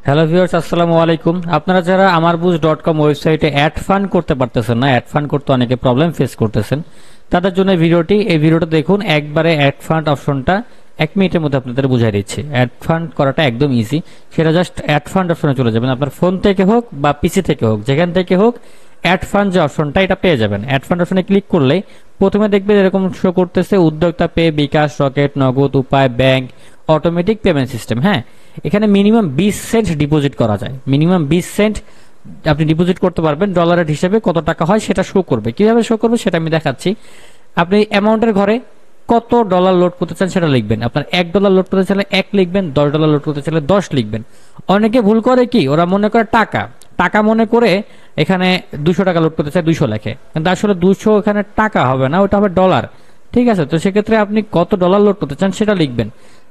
Hello viewers, আসসালামু আলাইকুম। আপনারা যারা আমারবুজ.com ওয়েবসাইটে অ্যাড ফান্ড করতে পারতেছেন না, অ্যাড ফান্ড করতে অনেকে প্রবলেম ফেস করতেছেন, তাদের জন্য এই ভিডিওটা দেখুন। একবারে অ্যাড ফান্ড অপশনটা 1 মিনিটের মধ্যে আপনাদের বুঝাই দিচ্ছি। অ্যাড ফান্ড করাটা একদম ইজি। সেটা জাস্ট অ্যাড ফান্ড অপশনে চলে যাবেন, আপনার ফোন থেকে হোক বা পিসি থেকে হোক, যেখান থেকে হোক অ্যাড ফান্ড যে অপশনটা এটা পেয়ে যাবেন। অ্যাড ফান্ড অপশনে ক্লিক করলেই প্রথমে দেখবেন এরকম শো করতেছে উদ্যোক্তা পে, বিকাশ, রকেট, নগদ, উপায়, ব্যাংক, অটোমেটিক পেমেন্ট সিস্টেম। হ্যাঁ, এখানে মিনিমাম 20 সেন্ট ডিপোজিট করা যায়। মিনিমাম 20 সেন্ট আপনি ডিপোজিট করতে পারবেন। ডলারের হিসেবে কত টাকা হয় সেটা শো করবে। কিভাবে শো করবে সেটা আমি দেখাচ্ছি। আপনি অ্যামাউন্টের ঘরে কত ডলার লোড করতে চান সেটা লিখবেন। আপনার $1 লোড করতে চাইলে 1 লিখবেন, $10 লোড করতে চাইলে 10 লিখবেন। অনেকে ভুল করে কি, ওরা মনে করে টাকা টাকা মনে করে এখানে 200 টাকা লোড করতে চায় 200 লেখে, কিন্তু আসলে 200 এখানে টাকা হবে না, ওটা হবে ডলার। ঠিক আছে, তো সেক্ষেত্রে আপনি কত ডলার লোড করতে চান সেটা লিখবেন।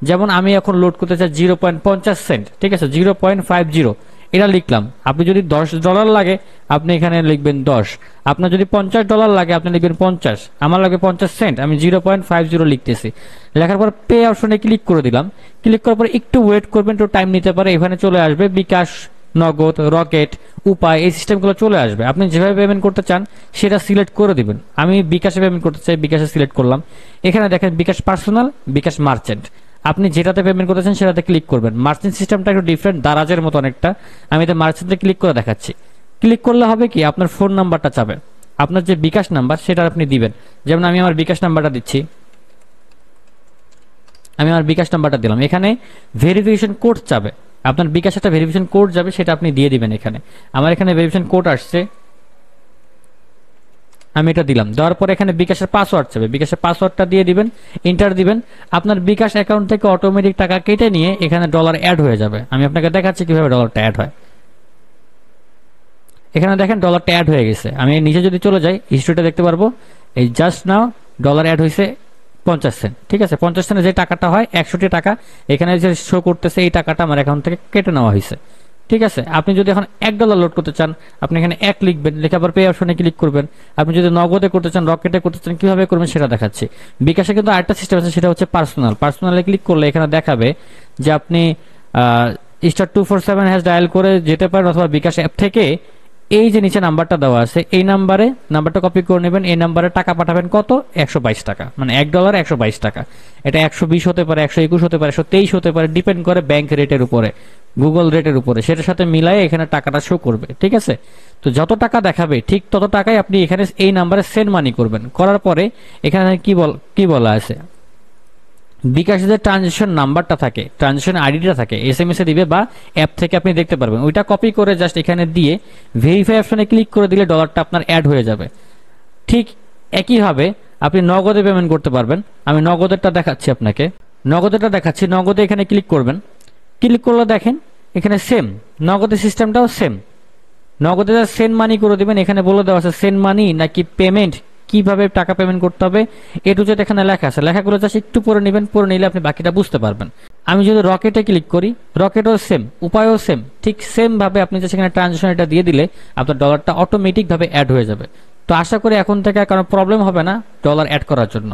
যেমন আমি এখন লোড করতে চাই 0.50 সেন্ট, ঠিক আছে, 0.50 এটা লিখলাম। আপনি যদি $10 লাগে আপনি এখানে লিখবেন 10। আপনার যদি $50 লাগে আপনি লিখবেন 50। আমার লাগে 50 সেন্ট, আমি 0.50 লিখতেছি। লেখার পর পে অপশনে ক্লিক করে দিলাম। ক্লিক করার পর একটু ওয়েট করবেন, একটু টাইম নিতে পারে। এখানে চলে আসবে বিকাশ, নগদ, রকেট, উপায়, এই সিস্টেমগুলো চলে আসবে। আপনি যেভাবে পেমেন্ট করতে চান সেটা সিলেক্ট করে দিবেন। আমি বিকাশে পেমেন্ট করতে চাই, বিকাশে সিলেক্ট করলাম। এখানে দেখেন বিকাশ পার্সোনাল, বিকাশ মার্চেন্ট। আপনি যেটাতে পেমেন্ট করতে চান সেটাতে ক্লিক করবেন। মার্চেন্ট সিস্টেমটা একটু ডিফারেন্ট, দারাজের মতো অনেকটা। আমি এটা মার্চেন্টে ক্লিক করে দেখাচ্ছি। ক্লিক করলে হবে কি, আপনার ফোন নাম্বারটা চাবে, আপনার যে বিকাশ নাম্বার সেটা আপনি দিবেন। যেমন আমি আমার বিকাশ নাম্বারটা দিচ্ছি। আমি আমার বিকাশ নাম্বারটা দিলাম। এখানে ভেরিফিকেশন কোড চাবে, আপনার বিকাশ একটা ভেরিফিকেশন কোড যাবে, সেটা আপনি দিয়ে দিবেন। এখানে আমার এখানে ভেরিফিকেশন কোড আসছে, আমি এটা দিলাম। দেওয়ার পরে এখানে বিকাশের পাসওয়ার্ড চাবে, বিকাশের পাসওয়ার্ডটা দিয়ে দিবেন, এন্টার দিবেন। আপনার বিকাশ অ্যাকাউন্ট থেকে অটোমেটিক টাকা কেটে নিয়ে এখানে ডলার অ্যাড হয়ে যাবে। আমি আপনাকে দেখাচ্ছি কিভাবে ডলারটা অ্যাড হয়। এখানে দেখেন ডলারটা অ্যাড হয়ে গেছে। আমি নিচে যদি চলে যাই হিস্ট্রিটা দেখতে পারবো। এই জাস্ট নাও ডলার অ্যাড হয়েছে 50 সেন্ট। ঠিক আছে, 50 সেন্টের যে টাকাটা হয় 61 টাকা, এখানে যে শো করতেছে এই টাকাটা আমার অ্যাকাউন্ট থেকে কেটে নেওয়া হয়েছে। ঠিক আছে, আপনি যদি এখন $1 লোড করতে চান আপনি এখানে 1 লিখবেন, লেখার পর পে অপশনে ক্লিক করবেন। আপনি যদি নগদে করতে চান, রকেটে করতে চান, কিভাবে করবেন সেটা দেখাচ্ছি। বিকাশে কিন্তু আরেকটা সিস্টেম আছে, সেটা হচ্ছে পার্সোনাল। পার্সোনালে ক্লিক করলে এখানে দেখাবে যে আপনি *247# ডায়াল করে যেতে পারেন, অথবা বিকাশ অ্যাপ থেকে এই যে নিচে নাম্বারটা দেওয়া আছে এই নাম্বারটা কপি করে নেবেন। এই নাম্বারে টাকা পাঠাবেন কত, 122 টাকা, মানে $1 122 টাকা। এটা 120 হতে পারে, 121 হতে পারে, 123 হতে পারে, ডিপেন্ড করে ব্যাংক রেটের উপরে, গুগল রেটের উপরে। সেটার সাথে মিলায়ে এখানে টাকাটা শো করবে। ঠিক আছে, তো যত টাকা দেখাবে ঠিক তত টাকাই আপনি এখানে এই নাম্বারে সেন্ড মানি করবেন। করার পরে এখানে কি বলা আছে, বিকাশের যে ট্রানজেকশন নাম্বারটা থাকে, ট্রানজেকশন আইডিটা থাকে, SMS এ দিবে বা অ্যাপ থেকে আপনি দেখতে পারবেন। ওইটা কপি করে জাস্ট এখানে দিয়ে ভেরিফাই অপশনে ক্লিক করে দিলে ডলারটা আপনার অ্যাড হয়ে যাবে। ঠিক একইভাবে আপনি নগদে পেমেন্ট করতে পারবেন। আমি নগদেরটা দেখাচ্ছি আপনাকে। নগদে এখানে ক্লিক করবেন। ক্লিক করলে দেখেন এখানে সেম, নগদের সিস্টেমটাও সেম। নগদে সেন্ড মানি করে দিবেন। এখানে বলে দেওয়া আছে সেন্ড মানি নাকি পেমেন্ট, কিভাবে টাকা পেমেন্ট করতে হবে এটু যেটা এখানে লেখা আছে। লেখাগুলো জাস্ট একটু পড়ে নেবেন, পড়ে নিলে আপনি বাকিটা বুঝতে পারবেন। আমি যদি রকেটে ক্লিক করি, রকেটও সেম, উপায়ও সেম। ঠিক সেম ভাবে আপনি যে সেখানে ট্রানজাকশন এটা দিয়ে দিলে আপনার ডলারটা অটোমেটিক ভাবে অ্যাড হয়ে যাবে। তো আশা করি এখন থেকে আর কোনো প্রবলেম হবে না ডলার অ্যাড করার জন্য।